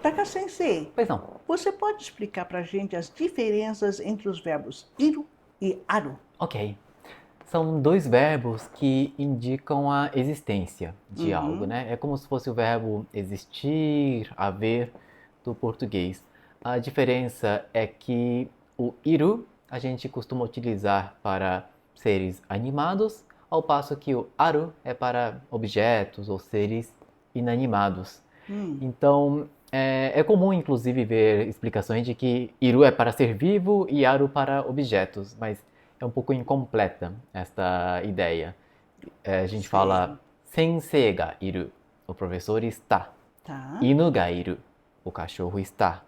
Taka-sensei, Pois não. você pode explicar para a gente as diferenças entre os verbos iru e aru? Ok. São dois verbos que indicam a existência de algo, né? É como se fosse o verbo existir, haver, do português. A diferença é que o iru a gente costuma utilizar para seres animados, ao passo que o aru é para objetos ou seres inanimados. Então, é comum inclusive ver explicações de que iru é para ser vivo e aru para objetos, mas é um pouco incompleta esta ideia. A gente fala Sei. sensei ga iru, o professor está. Tá. Inu ga iru, o cachorro está.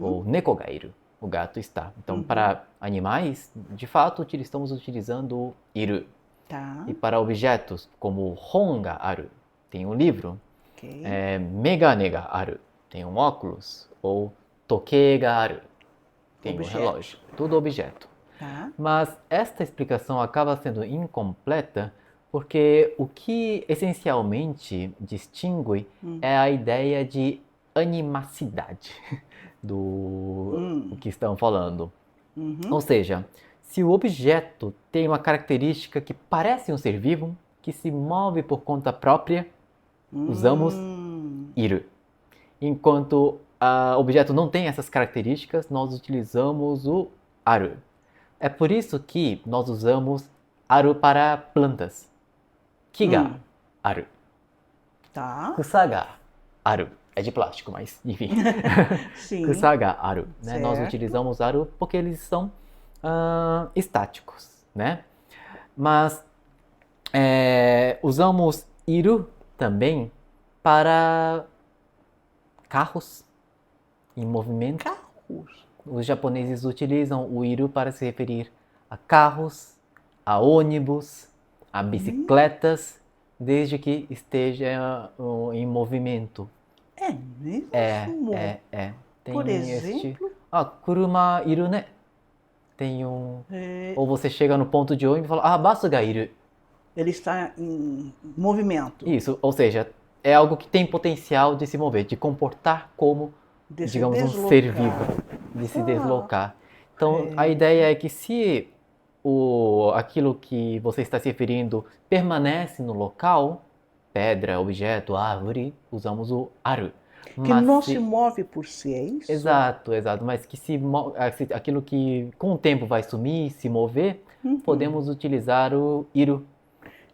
Ou neko ga iru, o gato está. Então, para animais, de fato, estamos utilizando o iru. Tá. E para objetos, como hon ga aru, tem um livro. Ok. Megane ga aru, tem um óculos. Ou toke ga aru, tem um Objeto. relógio. Tudo objeto. Tá. Mas esta explicação acaba sendo incompleta porque o que essencialmente distingue é a ideia de animacidade do que estão falando. Ou seja, se o objeto tem uma característica que parece um ser vivo, que se move por conta própria, usamos iru. Enquanto o objeto não tem essas características, nós utilizamos o aru. É por isso que nós usamos aru para plantas. Ki ga aru. Tá. Kusa ga aru. É de plástico, mas enfim. Sim. Kusa ga aru. Né? Nós Certo. utilizamos aru porque eles são estáticos, né? Mas usamos iru também para carros em movimento. Carros. Os japoneses utilizam o iru para se referir a carros, a ônibus, a bicicletas, desde que esteja em movimento. É mesmo? Tem Por este... exemplo? kuruma iru ne. Tem um... É, Ou você chega no ponto de ônibus e fala, basu ga iru. ele está em movimento. Isso, ou seja, é algo que tem potencial de se mover, de comportar como, De se digamos, um deslocar. ser vivo, de se deslocar. Então, a ideia é que se aquilo que você está se referindo permanece no local, pedra, objeto, árvore, usamos o aru. Que não se move por si, é isso? Exato. Mas que aquilo que com o tempo vai sumir, se mover, podemos utilizar o iru.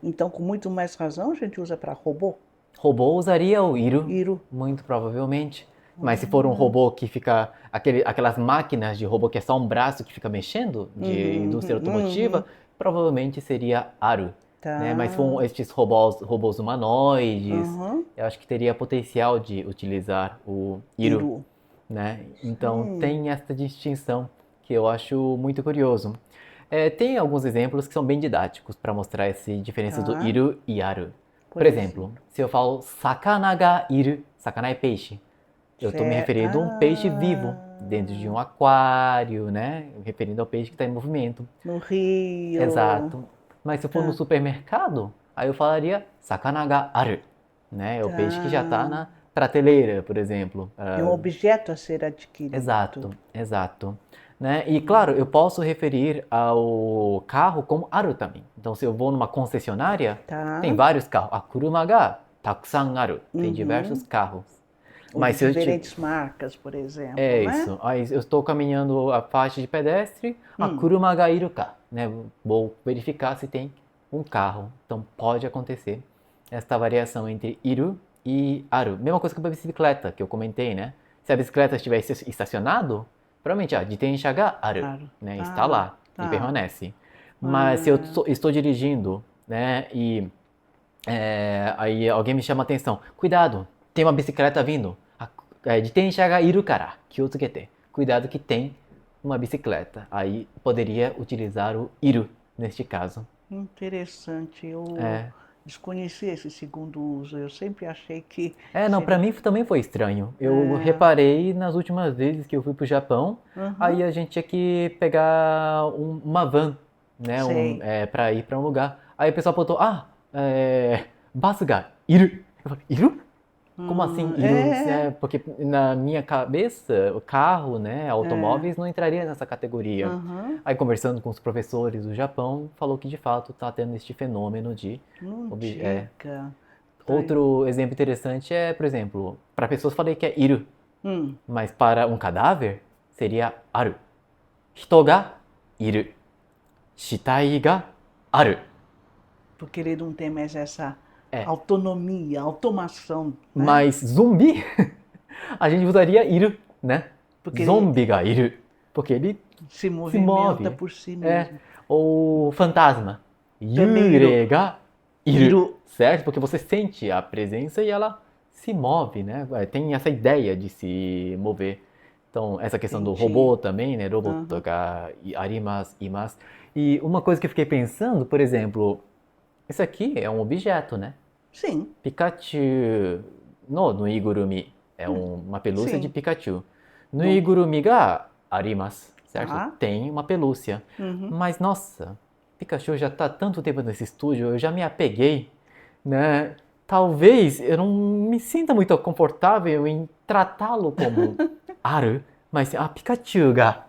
Então, com muito mais razão, a gente usa para robô. Robô usaria o iru, Iru. muito provavelmente. Mas se for um robô que fica... aquelas máquinas de robô que é só um braço que fica mexendo, de indústria automotiva, provavelmente seria aru. Tá. Né? Mas se for estes robôs humanoides, eu acho que teria potencial de utilizar o iru. Né? Então tem essa distinção que eu acho muito curioso. Tem alguns exemplos que são bem didáticos para mostrar essa diferença do iru e aru. Por exemplo, se eu falo sakana ga iru, sakana é peixe. Eu estou me referindo a um peixe vivo, dentro de um aquário, né? Referindo ao peixe que está em movimento. No rio. Exato. Mas se eu for no supermercado, aí eu falaria sakana ga aru. Né? É o peixe que já está na prateleira, por exemplo. É um objeto a ser adquirido. Exato. Né? E claro, eu posso referir ao carro como aru também. Então, se eu vou numa concessionária, tem vários carros. A kuruma ga takusan aru. Tem diversos carros. Mas se diferentes marcas, por exemplo. É isso. Aí eu estou caminhando a faixa de pedestre, a kuruma ga iru ka. Né? Vou verificar se tem um carro. Então, pode acontecer esta variação entre iru e aru. Mesma coisa que a bicicleta, que eu comentei, né? Se a bicicleta estiver estacionado, provavelmente, jitensha ga aru, né? Está lá e permanece. Mas se eu estou dirigindo, né? E aí alguém me chama a atenção. Cuidado, tem uma bicicleta vindo. Jitensha ga iru kara, kyotsukete. Cuidado que tem uma bicicleta. Aí poderia utilizar o iru neste caso. Interessante. Eu desconheci esse segundo uso. Eu sempre achei que... Não, para mim também foi estranho. Eu reparei nas últimas vezes que eu fui pro Japão, aí a gente tinha que pegar uma van, né, para ir para um lugar. Aí o pessoal botou, basu ga iru. Eu falei, iru? Como assim, iru? É. Porque na minha cabeça, o carro, né, automóveis não entraria nessa categoria. Aham. Aí conversando com os professores do Japão, falou que de fato está tendo este fenômeno de Não é. diga. Tá aí. Outro exemplo interessante é, por exemplo, para pessoas falei que é iru, Hum, mas para um cadáver seria aru. Hito ga iru. Shitai ga aru. porque ele não tem mais essa É. autonomia, automação, né? Mas zumbi, a gente usaria iru, né? Porque Zombie ga iru. Porque ele se move. movimenta por si É. mesmo. Ou fantasma. Também Yure ga iru. Iru. Certo? Porque você sente a presença e ela se move, né? Tem essa ideia de se mover. Então, essa questão do Entendi. robô também, né? Roboto ga arimasu, imasu. E uma coisa que eu fiquei pensando, por exemplo, isso aqui é um objeto, né? Sim. Pikachu no nuigurumi é uma pelúcia Sim. de Pikachu. Nuigurumi ga arimasu, certo? Ah. Tem uma pelúcia. Uhum. Mas, nossa, Pikachu já está há tanto tempo nesse estúdio, eu já me apeguei, né? Talvez eu não me sinta muito confortável em tratá-lo como aru, mas Pikachu ga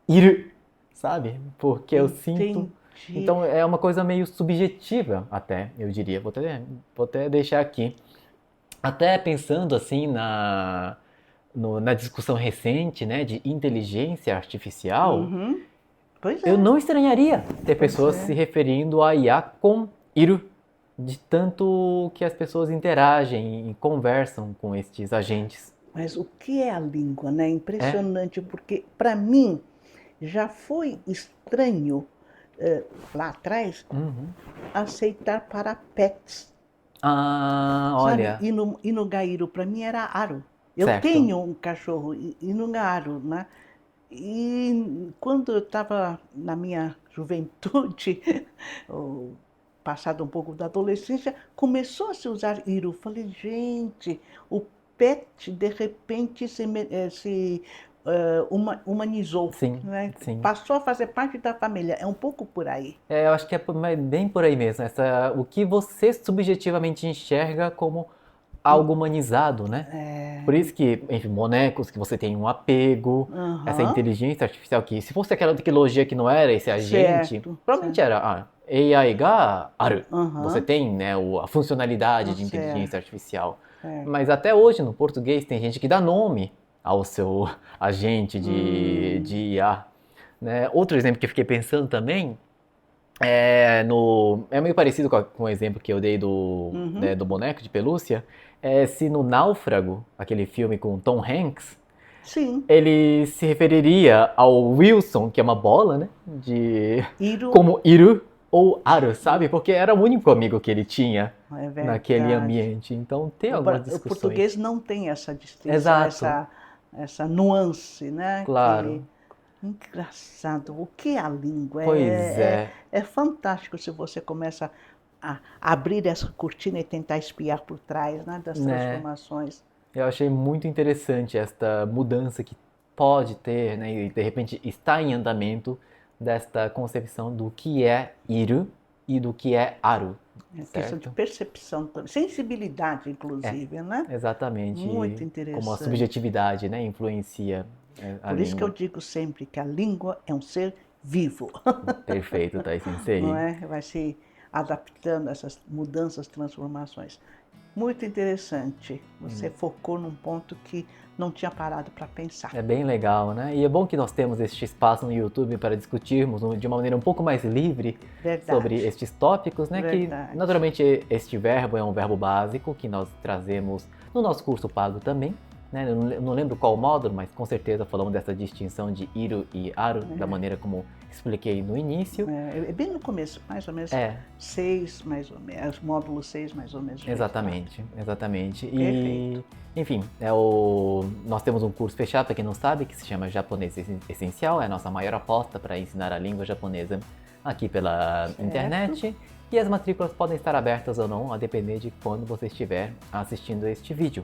iru, sabe? Porque eu sinto... Entendi. Então é uma coisa meio subjetiva até, eu diria. Vou até deixar aqui. Até pensando assim na discussão recente, né, de inteligência artificial, Uhum. Pois é. eu não estranharia ter pessoas é. se referindo a IA com iru, de tanto que as pessoas interagem e conversam com estes agentes. Mas o que é a língua, né? Impressionante, porque para mim já foi estranho lá atrás Uhum. aceitar para pets. Ah, olha, Sabe? E no Gaíro, para mim era aro. Eu certo. tenho um cachorro e no aro, né? E quando eu estava na minha juventude, ou passado um pouco da adolescência, começou a se usar Iru. Falei, gente, o pet de repente se humanizou, Sim, né? sim. Passou a fazer parte da família. É um pouco por aí. Eu acho que é bem por aí mesmo. O que você subjetivamente enxerga como algo humanizado, né? Por isso que, enfim, bonecos que você tem um apego, essa Aham. inteligência artificial que, se fosse aquela tecnologia que não era esse agente, Certo, provavelmente era AI ga aru. Aham. Você tem, né, a funcionalidade de Certo. inteligência artificial. Certo. Mas até hoje, no português, tem gente que dá nome ao seu agente de IA. Né? Outro exemplo que eu fiquei pensando também é meio parecido com o exemplo que eu dei né, do boneco de pelúcia. Se no Náufrago, aquele filme com Tom Hanks, Sim. ele se referiria ao Wilson, que é uma bola, né? Iru. Como Iru ou Aru, sabe? Porque era o único amigo que ele tinha É verdade. naquele ambiente. Então tem algumas O discussões. português não tem essa distinção, Exato. essa nuance, né? Claro. Engraçado. O que é a língua? Pois é. É fantástico se você começa a abrir essa cortina e tentar espiar por trás, né? Das transformações. Eu achei muito interessante esta mudança que pode ter, né? E de repente está em andamento desta concepção do que é Iru e do que é Aru. É questão de percepção, sensibilidade, inclusive, né? Exatamente. Muito interessante. Como a subjetividade, né, influencia a Por isso que eu língua. digo sempre que a língua é um ser vivo. Perfeito, Thais Sensei. Não é? Vai se adaptando a essas mudanças, transformações. Muito interessante. Você focou num ponto que não tinha parado para pensar. É bem legal, né? E é bom que nós temos este espaço no YouTube para discutirmos de uma maneira um pouco mais livre sobre estes tópicos, né? Verdade. Que naturalmente este verbo é um verbo básico que nós trazemos no nosso curso pago também. Né? Eu não lembro qual módulo, mas com certeza falamos dessa distinção de Iru e Aru, da maneira como expliquei no início. É bem no começo, mais ou menos 6, mais ou menos, módulo 6, mais ou menos. Exatamente, exatamente. Perfeito. E, enfim, nós temos um curso fechado, para quem não sabe, que se chama Japonês Essencial, é a nossa maior aposta para ensinar a língua japonesa aqui pela internet. E as matrículas podem estar abertas ou não, a depender de quando você estiver assistindo este vídeo.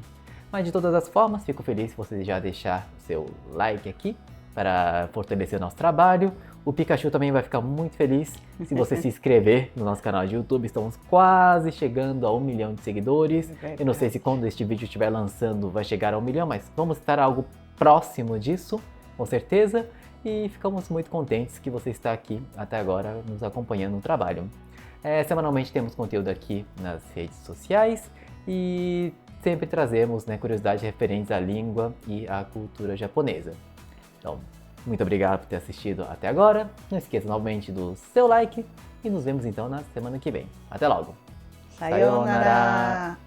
Mas de todas as formas, fico feliz se você já deixar o seu like aqui, para fortalecer o nosso trabalho. O Pikachu também vai ficar muito feliz se você se inscrever no nosso canal de YouTube. Estamos quase chegando a 1 milhão de seguidores. Eu não sei se quando este vídeo estiver lançando vai chegar a 1 milhão, mas vamos estar algo próximo disso, com certeza. E ficamos muito contentes que você está aqui até agora nos acompanhando no trabalho. Semanalmente temos conteúdo aqui nas redes sociais e sempre trazemos, né, curiosidades referentes à língua e à cultura japonesa. Então, muito obrigado por ter assistido até agora. Não esqueça novamente do seu like e nos vemos então na semana que vem. Até logo! Sayonara!